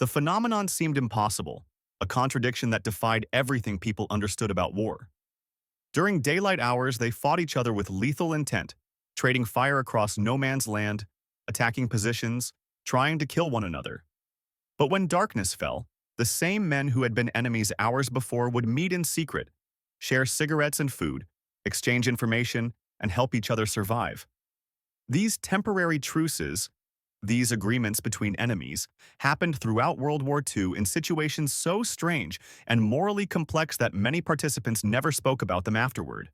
The phenomenon seemed impossible, a contradiction that defied everything people understood about war. During daylight hours, they fought each other with lethal intent, trading fire across no man's land, attacking positions, trying to kill one another. But when darkness fell, the same men who had been enemies hours before would meet in secret, share cigarettes and food, exchange information, and help each other survive. These temporary truces, these agreements between enemies, happened throughout World War II in situations so strange and morally complex that many participants never spoke about them afterward.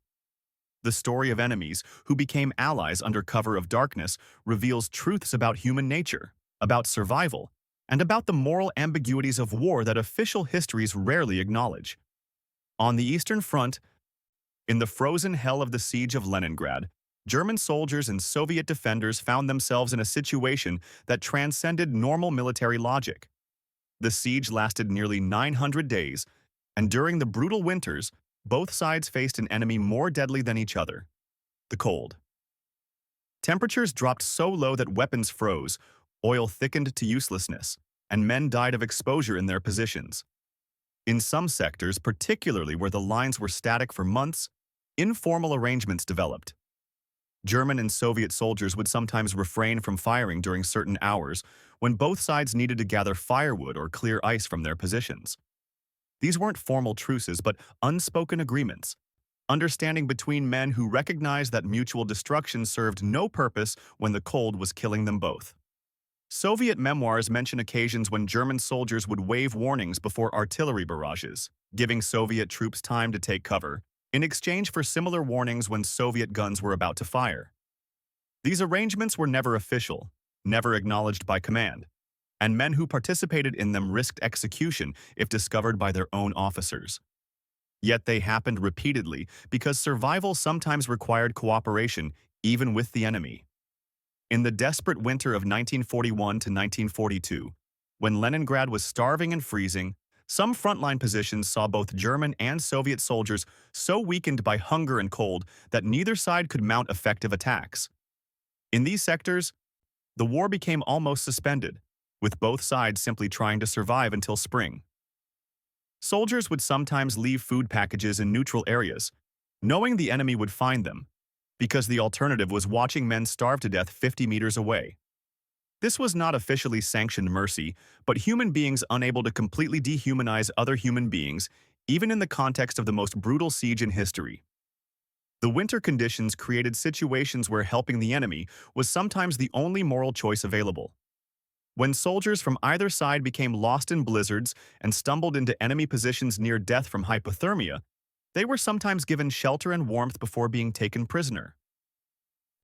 The story of enemies who became allies under cover of darkness reveals truths about human nature, about survival, and about the moral ambiguities of war that official histories rarely acknowledge. On the Eastern Front, in the frozen hell of the siege of Leningrad, German soldiers and Soviet defenders found themselves in a situation that transcended normal military logic. The siege lasted nearly 900 days, and during the brutal winters, both sides faced an enemy more deadly than each other: the cold. Temperatures dropped so low that weapons froze, oil thickened to uselessness, and men died of exposure in their positions. In some sectors, particularly where the lines were static for months, informal arrangements developed. German and Soviet soldiers would sometimes refrain from firing during certain hours when both sides needed to gather firewood or clear ice from their positions. These weren't formal truces, but unspoken agreements, understanding between men who recognized that mutual destruction served no purpose when the cold was killing them both. Soviet memoirs mention occasions when German soldiers would wave warnings before artillery barrages, giving Soviet troops time to take cover, in exchange for similar warnings when Soviet guns were about to fire. These arrangements were never official, never acknowledged by command, and men who participated in them risked execution if discovered by their own officers. Yet they happened repeatedly because survival sometimes required cooperation, even with the enemy. In the desperate winter of 1941 to 1942, when Leningrad was starving and freezing, some frontline positions saw both German and Soviet soldiers so weakened by hunger and cold that neither side could mount effective attacks. In these sectors, the war became almost suspended, with both sides simply trying to survive until spring. Soldiers would sometimes leave food packages in neutral areas, knowing the enemy would find them, because the alternative was watching men starve to death 50 meters away. This was not officially sanctioned mercy, but human beings unable to completely dehumanize other human beings, even in the context of the most brutal siege in history. The winter conditions created situations where helping the enemy was sometimes the only moral choice available. When soldiers from either side became lost in blizzards and stumbled into enemy positions near death from hypothermia, they were sometimes given shelter and warmth before being taken prisoner.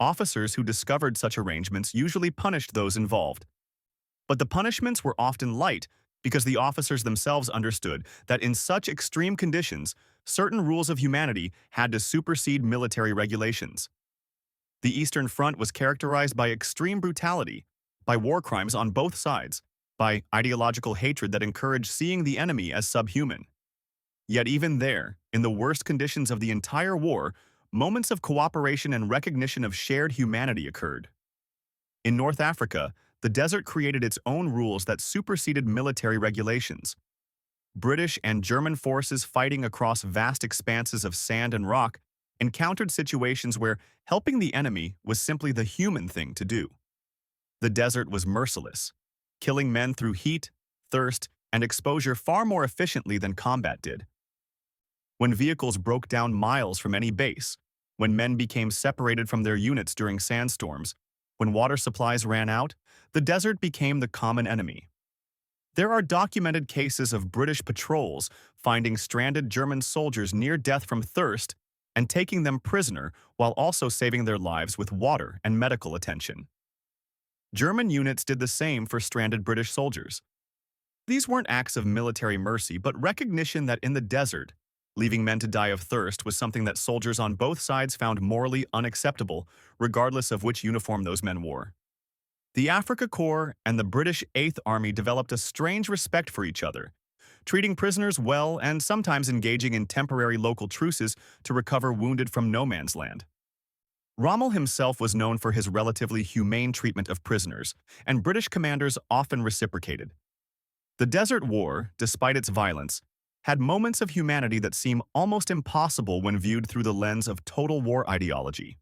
Officers who discovered such arrangements usually punished those involved. But the punishments were often light because the officers themselves understood that in such extreme conditions, certain rules of humanity had to supersede military regulations. The Eastern Front was characterized by extreme brutality, by war crimes on both sides, by ideological hatred that encouraged seeing the enemy as subhuman. Yet even there, in the worst conditions of the entire war, moments of cooperation and recognition of shared humanity occurred. In North Africa, the desert created its own rules that superseded military regulations. British and German forces fighting across vast expanses of sand and rock encountered situations where helping the enemy was simply the human thing to do. The desert was merciless, killing men through heat, thirst, and exposure far more efficiently than combat did. When vehicles broke down miles from any base, when men became separated from their units during sandstorms, when water supplies ran out, the desert became the common enemy. There are documented cases of British patrols finding stranded German soldiers near death from thirst and taking them prisoner while also saving their lives with water and medical attention. German units did the same for stranded British soldiers. These weren't acts of military mercy, but recognition that in the desert, leaving men to die of thirst was something that soldiers on both sides found morally unacceptable, regardless of which uniform those men wore. The Afrika Korps and the British 8th Army developed a strange respect for each other, treating prisoners well and sometimes engaging in temporary local truces to recover wounded from no man's land. Rommel himself was known for his relatively humane treatment of prisoners, and British commanders often reciprocated. The Desert War, despite its violence, had moments of humanity that seem almost impossible when viewed through the lens of total war ideology.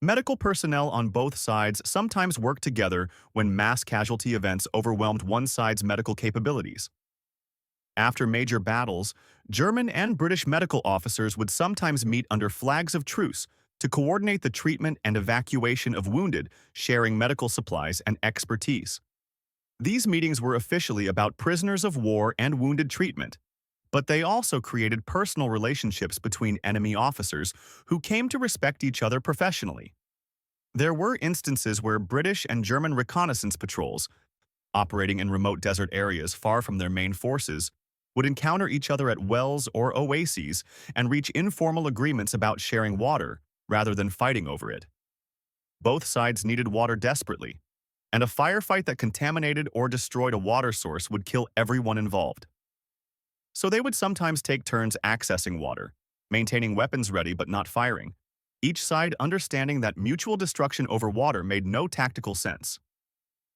Medical personnel on both sides sometimes worked together when mass casualty events overwhelmed one side's medical capabilities. After major battles, German and British medical officers would sometimes meet under flags of truce to coordinate the treatment and evacuation of wounded, sharing medical supplies and expertise. These meetings were officially about prisoners of war and wounded treatment, but they also created personal relationships between enemy officers who came to respect each other professionally. There were instances where British and German reconnaissance patrols, operating in remote desert areas far from their main forces, would encounter each other at wells or oases and reach informal agreements about sharing water rather than fighting over it. Both sides needed water desperately, and a firefight that contaminated or destroyed a water source would kill everyone involved. So they would sometimes take turns accessing water, maintaining weapons ready but not firing, each side understanding that mutual destruction over water made no tactical sense.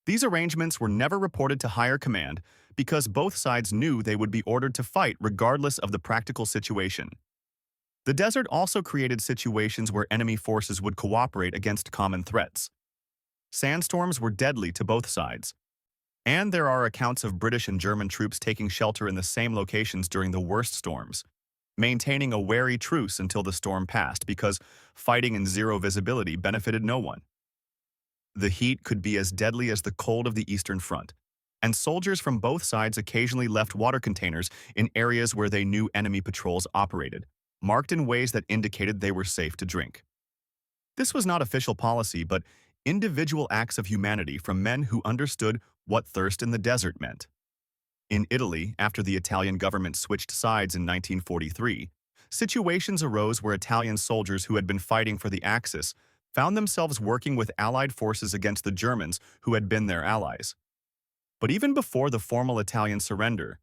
These arrangements were never reported to higher command because both sides knew they would be ordered to fight regardless of the practical situation. The desert also created situations where enemy forces would cooperate against common threats. Sandstorms were deadly to both sides, and there are accounts of British and German troops taking shelter in the same locations during the worst storms, maintaining a wary truce until the storm passed because fighting in zero visibility benefited no one. The heat could be as deadly as the cold of the Eastern Front, and soldiers from both sides occasionally left water containers in areas where they knew enemy patrols operated, marked in ways that indicated they were safe to drink. This was not official policy, but individual acts of humanity from men who understood what thirst in the desert meant. In Italy, after the Italian government switched sides in 1943, situations arose where Italian soldiers who had been fighting for the Axis found themselves working with Allied forces against the Germans who had been their allies. But even before the formal Italian surrender,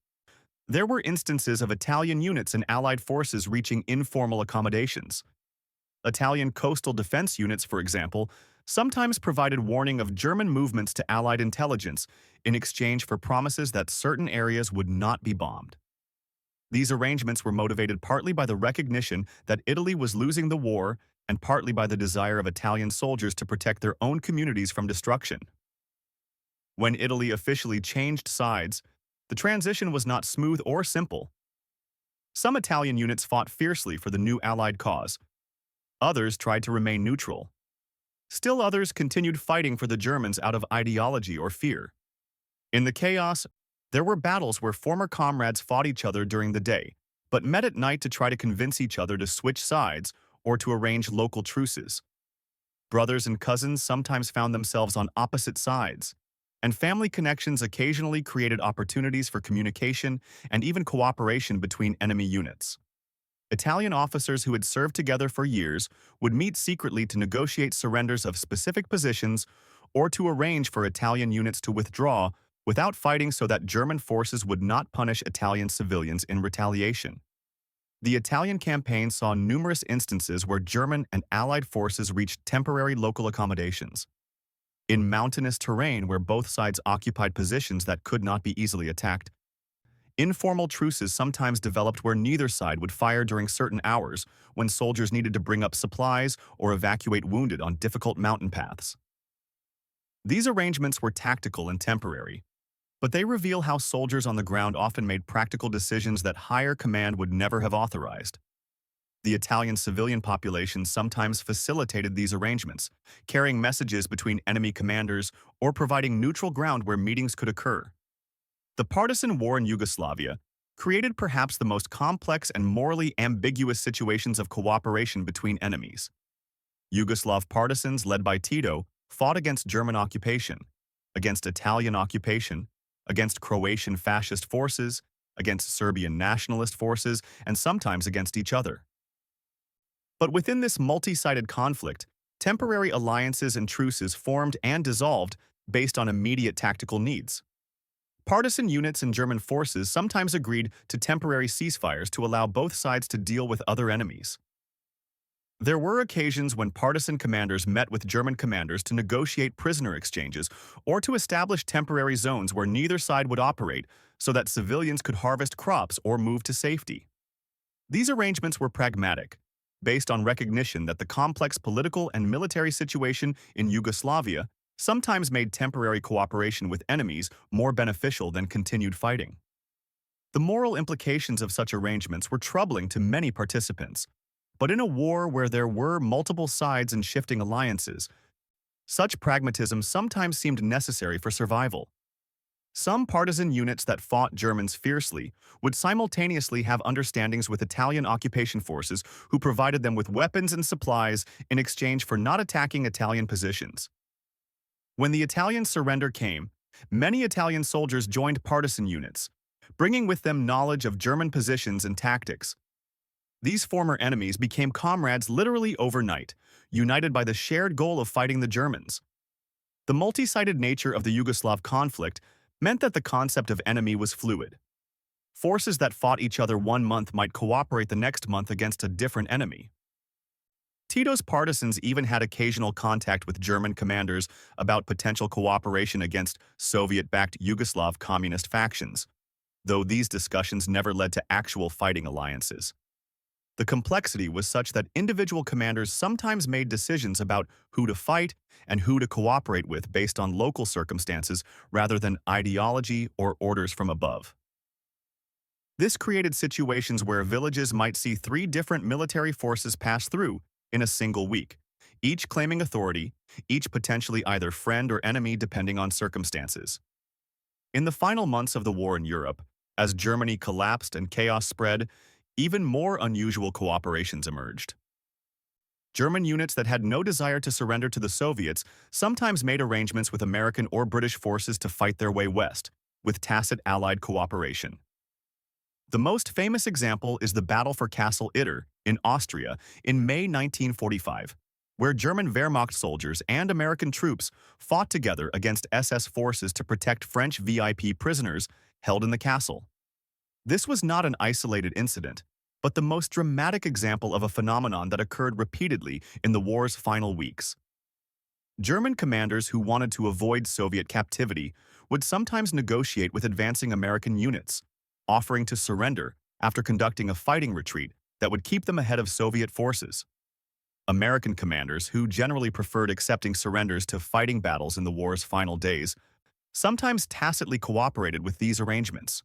there were instances of Italian units and Allied forces reaching informal accommodations. Italian coastal defense units, for example, sometimes provided warning of German movements to Allied intelligence in exchange for promises that certain areas would not be bombed. These arrangements were motivated partly by the recognition that Italy was losing the war and partly by the desire of Italian soldiers to protect their own communities from destruction. When Italy officially changed sides, the transition was not smooth or simple. Some Italian units fought fiercely for the new Allied cause. Others tried to remain neutral. Still others continued fighting for the Germans out of ideology or fear. In the chaos, there were battles where former comrades fought each other during the day, but met at night to try to convince each other to switch sides or to arrange local truces. Brothers and cousins sometimes found themselves on opposite sides, and family connections occasionally created opportunities for communication and even cooperation between enemy units. Italian officers who had served together for years would meet secretly to negotiate surrenders of specific positions or to arrange for Italian units to withdraw without fighting so that German forces would not punish Italian civilians in retaliation. The Italian campaign saw numerous instances where German and Allied forces reached temporary local accommodations. In mountainous terrain where both sides occupied positions that could not be easily attacked, informal truces sometimes developed where neither side would fire during certain hours when soldiers needed to bring up supplies or evacuate wounded on difficult mountain paths. These arrangements were tactical and temporary, but they reveal how soldiers on the ground often made practical decisions that higher command would never have authorized. The Italian civilian population sometimes facilitated these arrangements, carrying messages between enemy commanders or providing neutral ground where meetings could occur. The partisan war in Yugoslavia created perhaps the most complex and morally ambiguous situations of cooperation between enemies. Yugoslav partisans led by Tito fought against German occupation, against Italian occupation, against Croatian fascist forces, against Serbian nationalist forces, and sometimes against each other. But within this multi-sided conflict, temporary alliances and truces formed and dissolved based on immediate tactical needs. Partisan units and German forces sometimes agreed to temporary ceasefires to allow both sides to deal with other enemies. There were occasions when partisan commanders met with German commanders to negotiate prisoner exchanges or to establish temporary zones where neither side would operate so that civilians could harvest crops or move to safety. These arrangements were pragmatic, based on recognition that the complex political and military situation in Yugoslavia sometimes made temporary cooperation with enemies more beneficial than continued fighting. The moral implications of such arrangements were troubling to many participants, but in a war where there were multiple sides and shifting alliances, such pragmatism sometimes seemed necessary for survival. Some partisan units that fought Germans fiercely would simultaneously have understandings with Italian occupation forces who provided them with weapons and supplies in exchange for not attacking Italian positions. When the Italian surrender came, many Italian soldiers joined partisan units, bringing with them knowledge of German positions and tactics. These former enemies became comrades literally overnight, united by the shared goal of fighting the Germans. The multi-sided nature of the Yugoslav conflict meant that the concept of enemy was fluid. Forces that fought each other one month might cooperate the next month against a different enemy. Tito's partisans even had occasional contact with German commanders about potential cooperation against Soviet-backed Yugoslav communist factions, though these discussions never led to actual fighting alliances. The complexity was such that individual commanders sometimes made decisions about who to fight and who to cooperate with based on local circumstances rather than ideology or orders from above. This created situations where villages might see three different military forces pass through in a single week, each claiming authority, each potentially either friend or enemy depending on circumstances. In the final months of the war in Europe, as Germany collapsed and chaos spread, even more unusual cooperations emerged. German units that had no desire to surrender to the Soviets sometimes made arrangements with American or British forces to fight their way west, with tacit Allied cooperation. The most famous example is the Battle for Castle Itter in Austria in May 1945, where German Wehrmacht soldiers and American troops fought together against SS forces to protect French VIP prisoners held in the castle. This was not an isolated incident, but the most dramatic example of a phenomenon that occurred repeatedly in the war's final weeks. German commanders who wanted to avoid Soviet captivity would sometimes negotiate with advancing American units, offering to surrender after conducting a fighting retreat that would keep them ahead of Soviet forces. American commanders, who generally preferred accepting surrenders to fighting battles in the war's final days, sometimes tacitly cooperated with these arrangements.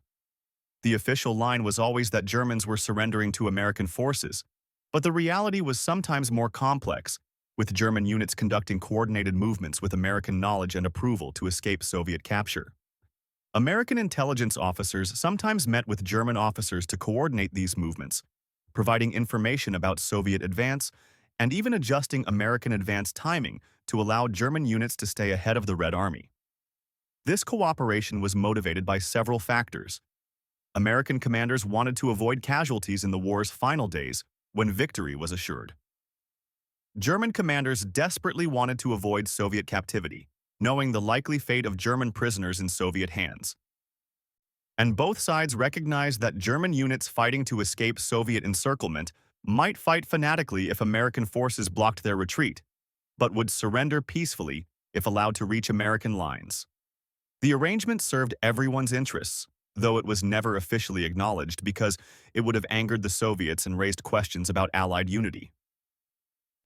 The official line was always that Germans were surrendering to American forces, but the reality was sometimes more complex, with German units conducting coordinated movements with American knowledge and approval to escape Soviet capture. American intelligence officers sometimes met with German officers to coordinate these movements, providing information about Soviet advance and even adjusting American advance timing to allow German units to stay ahead of the Red Army. This cooperation was motivated by several factors. American commanders wanted to avoid casualties in the war's final days when victory was assured. German commanders desperately wanted to avoid Soviet captivity, knowing the likely fate of German prisoners in Soviet hands. And both sides recognized that German units fighting to escape Soviet encirclement might fight fanatically if American forces blocked their retreat, but would surrender peacefully if allowed to reach American lines. The arrangement served everyone's interests, though it was never officially acknowledged because it would have angered the Soviets and raised questions about Allied unity.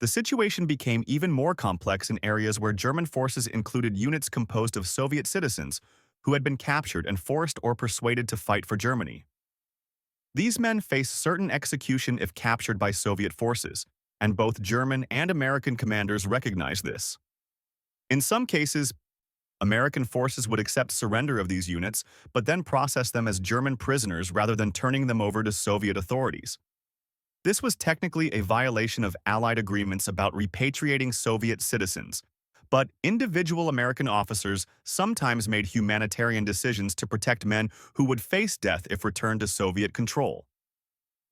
The situation became even more complex in areas where German forces included units composed of Soviet citizens who had been captured and forced or persuaded to fight for Germany. These men faced certain execution if captured by Soviet forces, and both German and American commanders recognized this. In some cases, American forces would accept surrender of these units, but then process them as German prisoners rather than turning them over to Soviet authorities. This was technically a violation of Allied agreements about repatriating Soviet citizens, but individual American officers sometimes made humanitarian decisions to protect men who would face death if returned to Soviet control.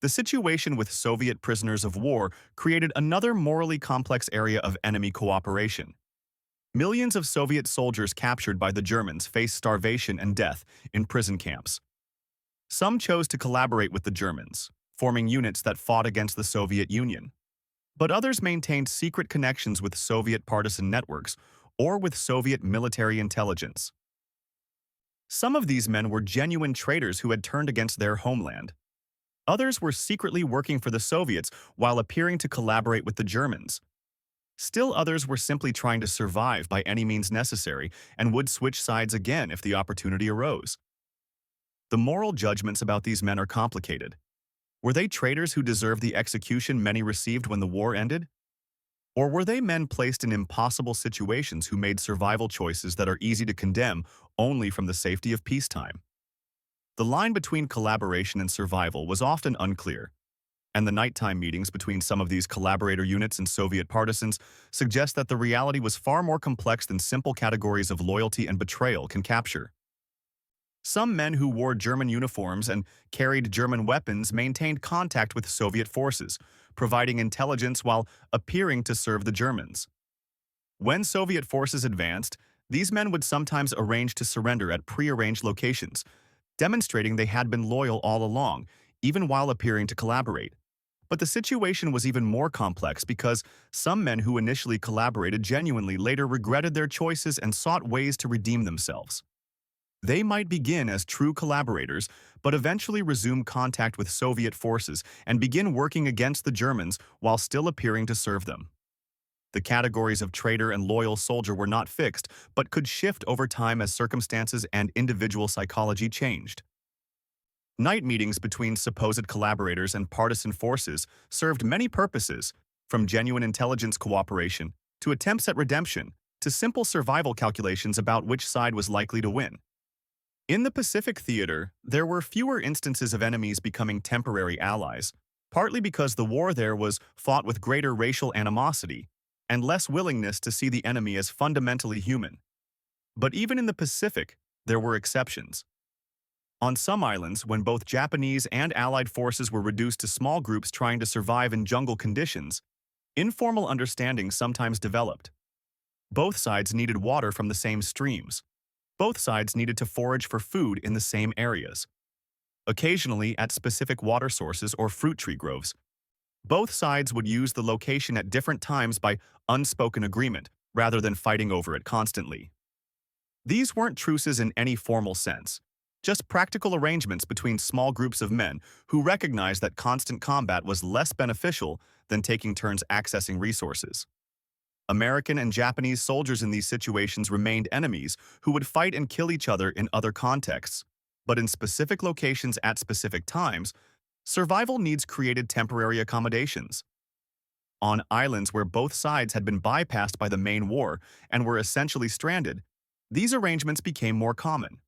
The situation with Soviet prisoners of war created another morally complex area of enemy cooperation. Millions of Soviet soldiers captured by the Germans faced starvation and death in prison camps. Some chose to collaborate with the Germans, forming units that fought against the Soviet Union. but others maintained secret connections with Soviet partisan networks or with Soviet military intelligence. Some of these men were genuine traitors who had turned against their homeland. Others were secretly working for the Soviets while appearing to collaborate with the Germans. Still others were simply trying to survive by any means necessary and would switch sides again if the opportunity arose. The moral judgments about these men are complicated. Were they traitors who deserved the execution many received when the war ended? Or were they men placed in impossible situations who made survival choices that are easy to condemn only from the safety of peacetime? The line between collaboration and survival was often unclear, and the nighttime meetings between some of these collaborator units and Soviet partisans suggest that the reality was far more complex than simple categories of loyalty and betrayal can capture. Some men who wore German uniforms and carried German weapons maintained contact with Soviet forces, providing intelligence while appearing to serve the Germans. When Soviet forces advanced, these men would sometimes arrange to surrender at prearranged locations, demonstrating they had been loyal all along, even while appearing to collaborate. But the situation was even more complex because some men who initially collaborated genuinely later regretted their choices and sought ways to redeem themselves. They might begin as true collaborators, but eventually resume contact with Soviet forces and begin working against the Germans while still appearing to serve them. The categories of traitor and loyal soldier were not fixed, but could shift over time as circumstances and individual psychology changed. Night meetings between supposed collaborators and partisan forces served many purposes, from genuine intelligence cooperation to attempts at redemption to simple survival calculations about which side was likely to win. In the Pacific theater, there were fewer instances of enemies becoming temporary allies, partly because the war there was fought with greater racial animosity and less willingness to see the enemy as fundamentally human. But even in the Pacific, there were exceptions. On some islands, when both Japanese and Allied forces were reduced to small groups trying to survive in jungle conditions, informal understandings sometimes developed. Both sides needed water from the same streams. Both sides needed to forage for food in the same areas, occasionally at specific water sources or fruit tree groves. Both sides would use the location at different times by unspoken agreement, rather than fighting over it constantly. These weren't truces in any formal sense, just practical arrangements between small groups of men who recognized that constant combat was less beneficial than taking turns accessing resources. American and Japanese soldiers in these situations remained enemies who would fight and kill each other in other contexts, but in specific locations at specific times, survival needs created temporary accommodations. On islands where both sides had been bypassed by the main war and were essentially stranded, these arrangements became more common.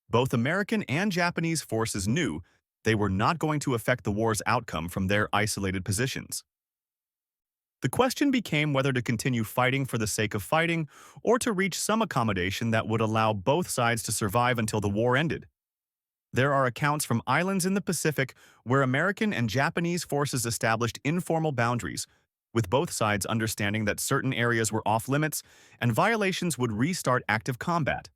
Both American and Japanese forces knew they were not going to affect the war's outcome from their isolated positions. The question became whether to continue fighting for the sake of fighting or to reach some accommodation that would allow both sides to survive until the war ended. There are accounts from islands in the Pacific where American and Japanese forces established informal boundaries, with both sides understanding that certain areas were off-limits and violations would restart active combat.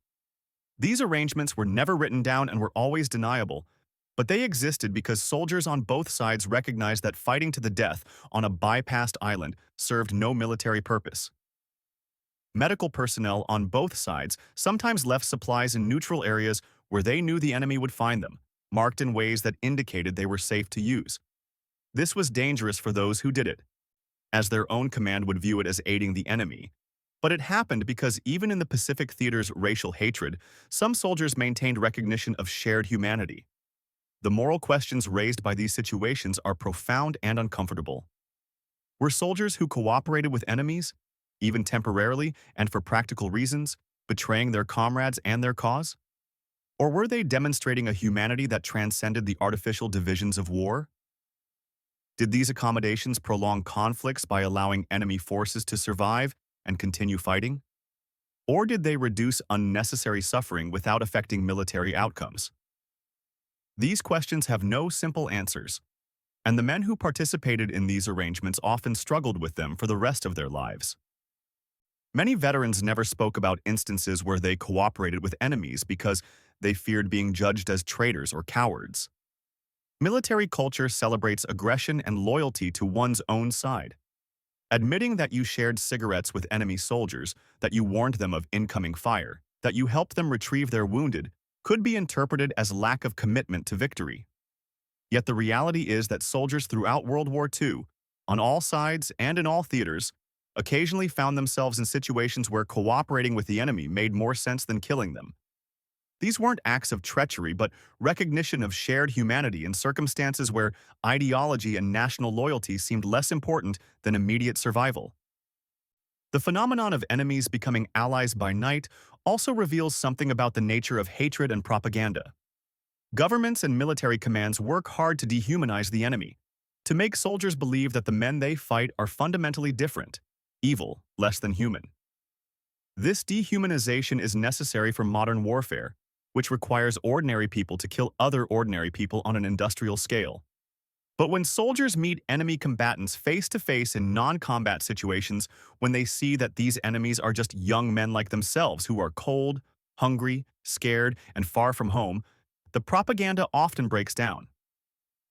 These arrangements were never written down and were always deniable, but they existed because soldiers on both sides recognized that fighting to the death on a bypassed island served no military purpose. Medical personnel on both sides sometimes left supplies in neutral areas where they knew the enemy would find them, marked in ways that indicated they were safe to use. This was dangerous for those who did it, as their own command would view it as aiding the enemy. But it happened because even in the Pacific theater's racial hatred, some soldiers maintained recognition of shared humanity. The moral questions raised by these situations are profound and uncomfortable. Were soldiers who cooperated with enemies, even temporarily and for practical reasons, betraying their comrades and their cause? Or were they demonstrating a humanity that transcended the artificial divisions of war? Did these accommodations prolong conflicts by allowing enemy forces to survive and continue fighting? Or did they reduce unnecessary suffering without affecting military outcomes? These questions have no simple answers, and the men who participated in these arrangements often struggled with them for the rest of their lives. Many veterans never spoke about instances where they cooperated with enemies because they feared being judged as traitors or cowards. Military culture celebrates aggression and loyalty to one's own side. Admitting that you shared cigarettes with enemy soldiers, that you warned them of incoming fire, that you helped them retrieve their wounded, could be interpreted as lack of commitment to victory. Yet the reality is that soldiers throughout World War II, on all sides and in all theaters, occasionally found themselves in situations where cooperating with the enemy made more sense than killing them. These weren't acts of treachery, but recognition of shared humanity in circumstances where ideology and national loyalty seemed less important than immediate survival. The phenomenon of enemies becoming allies by night also reveals something about the nature of hatred and propaganda. Governments and military commands work hard to dehumanize the enemy, to make soldiers believe that the men they fight are fundamentally different, evil, less than human. This dehumanization is necessary for modern warfare, which requires ordinary people to kill other ordinary people on an industrial scale. But when soldiers meet enemy combatants face-to-face in non-combat situations, when they see that these enemies are just young men like themselves who are cold, hungry, scared, and far from home, the propaganda often breaks down.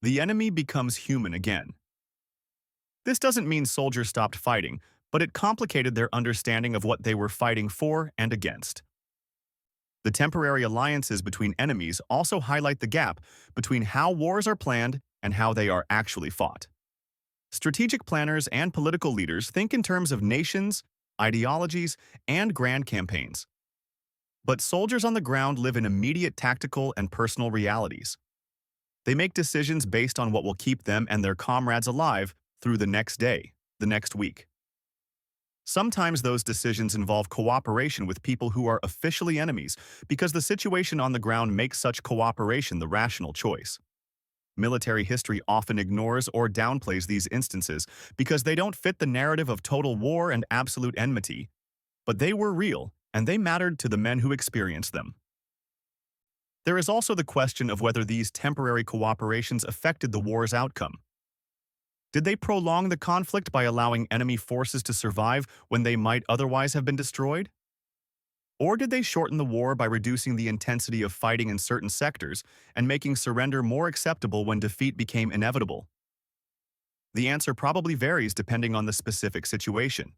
The enemy becomes human again. This doesn't mean soldiers stopped fighting, but it complicated their understanding of what they were fighting for and against. The temporary alliances between enemies also highlight the gap between how wars are planned and how they are actually fought. Strategic planners and political leaders think in terms of nations, ideologies, and grand campaigns. But soldiers on the ground live in immediate tactical and personal realities. They make decisions based on what will keep them and their comrades alive through the next day, the next week. Sometimes those decisions involve cooperation with people who are officially enemies because the situation on the ground makes such cooperation the rational choice. Military history often ignores or downplays these instances because they don't fit the narrative of total war and absolute enmity, but they were real and they mattered to the men who experienced them. There is also the question of whether these temporary cooperations affected the war's outcome. Did they prolong the conflict by allowing enemy forces to survive when they might otherwise have been destroyed? Or did they shorten the war by reducing the intensity of fighting in certain sectors and making surrender more acceptable when defeat became inevitable? The answer probably varies depending on the specific situation.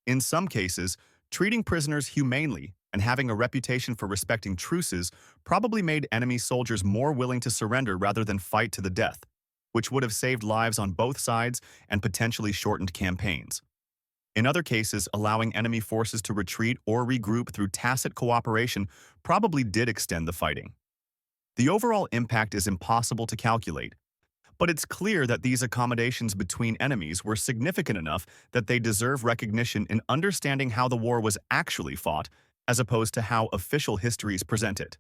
In some cases, treating prisoners humanely and having a reputation for respecting truces probably made enemy soldiers more willing to surrender rather than fight to the death, which would have saved lives on both sides and potentially shortened campaigns. In other cases, allowing enemy forces to retreat or regroup through tacit cooperation probably did extend the fighting. The overall impact is impossible to calculate, but it's clear that these accommodations between enemies were significant enough that they deserve recognition in understanding how the war was actually fought, as opposed to how official histories present it.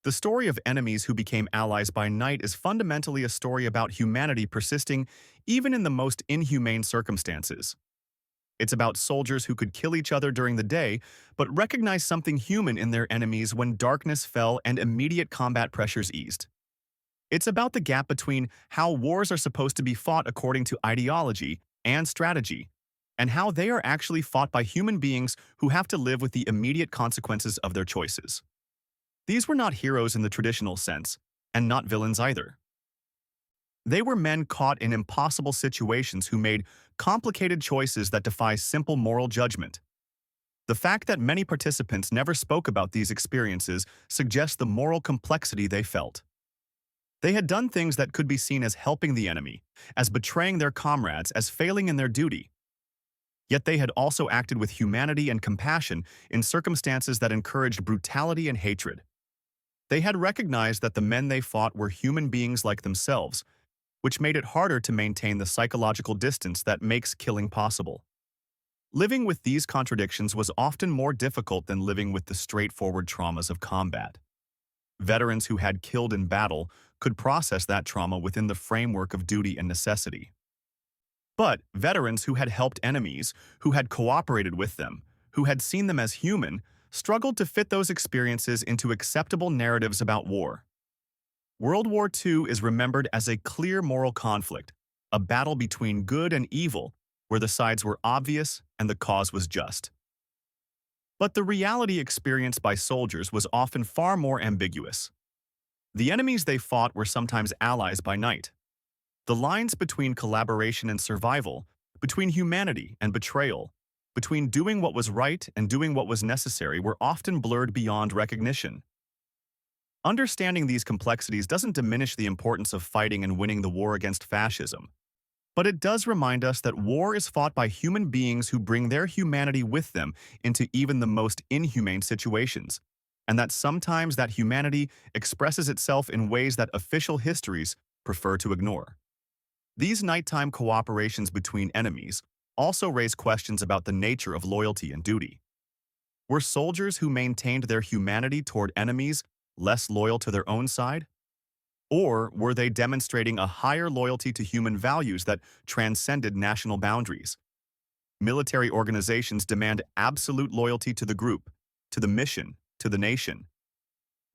The story of enemies who became allies by night is fundamentally a story about humanity persisting even in the most inhumane circumstances. It's about soldiers who could kill each other during the day, but recognized something human in their enemies when darkness fell and immediate combat pressures eased. It's about the gap between how wars are supposed to be fought according to ideology and strategy, and how they are actually fought by human beings who have to live with the immediate consequences of their choices. These were not heroes in the traditional sense, and not villains either. They were men caught in impossible situations who made complicated choices that defy simple moral judgment. The fact that many participants never spoke about these experiences suggests the moral complexity they felt. They had done things that could be seen as helping the enemy, as betraying their comrades, as failing in their duty. Yet they had also acted with humanity and compassion in circumstances that encouraged brutality and hatred. They had recognized that the men they fought were human beings like themselves, which made it harder to maintain the psychological distance that makes killing possible. Living with these contradictions was often more difficult than living with the straightforward traumas of combat. Veterans who had killed in battle could process that trauma within the framework of duty and necessity. But veterans who had helped enemies, who had cooperated with them, who had seen them as human, struggled to fit those experiences into acceptable narratives about war. World War II is remembered as a clear moral conflict, a battle between good and evil, where the sides were obvious and the cause was just. But the reality experienced by soldiers was often far more ambiguous. The enemies they fought were sometimes allies by night. The lines between collaboration and survival, between humanity and betrayal, between doing what was right and doing what was necessary were often blurred beyond recognition. Understanding these complexities doesn't diminish the importance of fighting and winning the war against fascism, but it does remind us that war is fought by human beings who bring their humanity with them into even the most inhumane situations, and that sometimes that humanity expresses itself in ways that official histories prefer to ignore. These nighttime cooperations between enemies also raise questions about the nature of loyalty and duty. Were soldiers who maintained their humanity toward enemies less loyal to their own side? Or were they demonstrating a higher loyalty to human values that transcended national boundaries? Military organizations demand absolute loyalty to the group, to the mission, to the nation.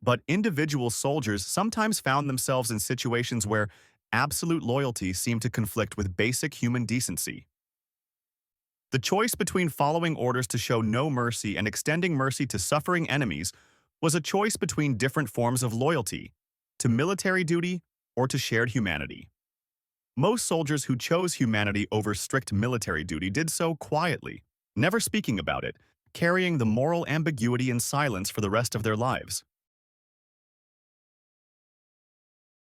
But individual soldiers sometimes found themselves in situations where absolute loyalty seemed to conflict with basic human decency. The choice between following orders to show no mercy and extending mercy to suffering enemies was a choice between different forms of loyalty, to military duty or to shared humanity. Most soldiers who chose humanity over strict military duty did so quietly, never speaking about it, carrying the moral ambiguity in silence for the rest of their lives.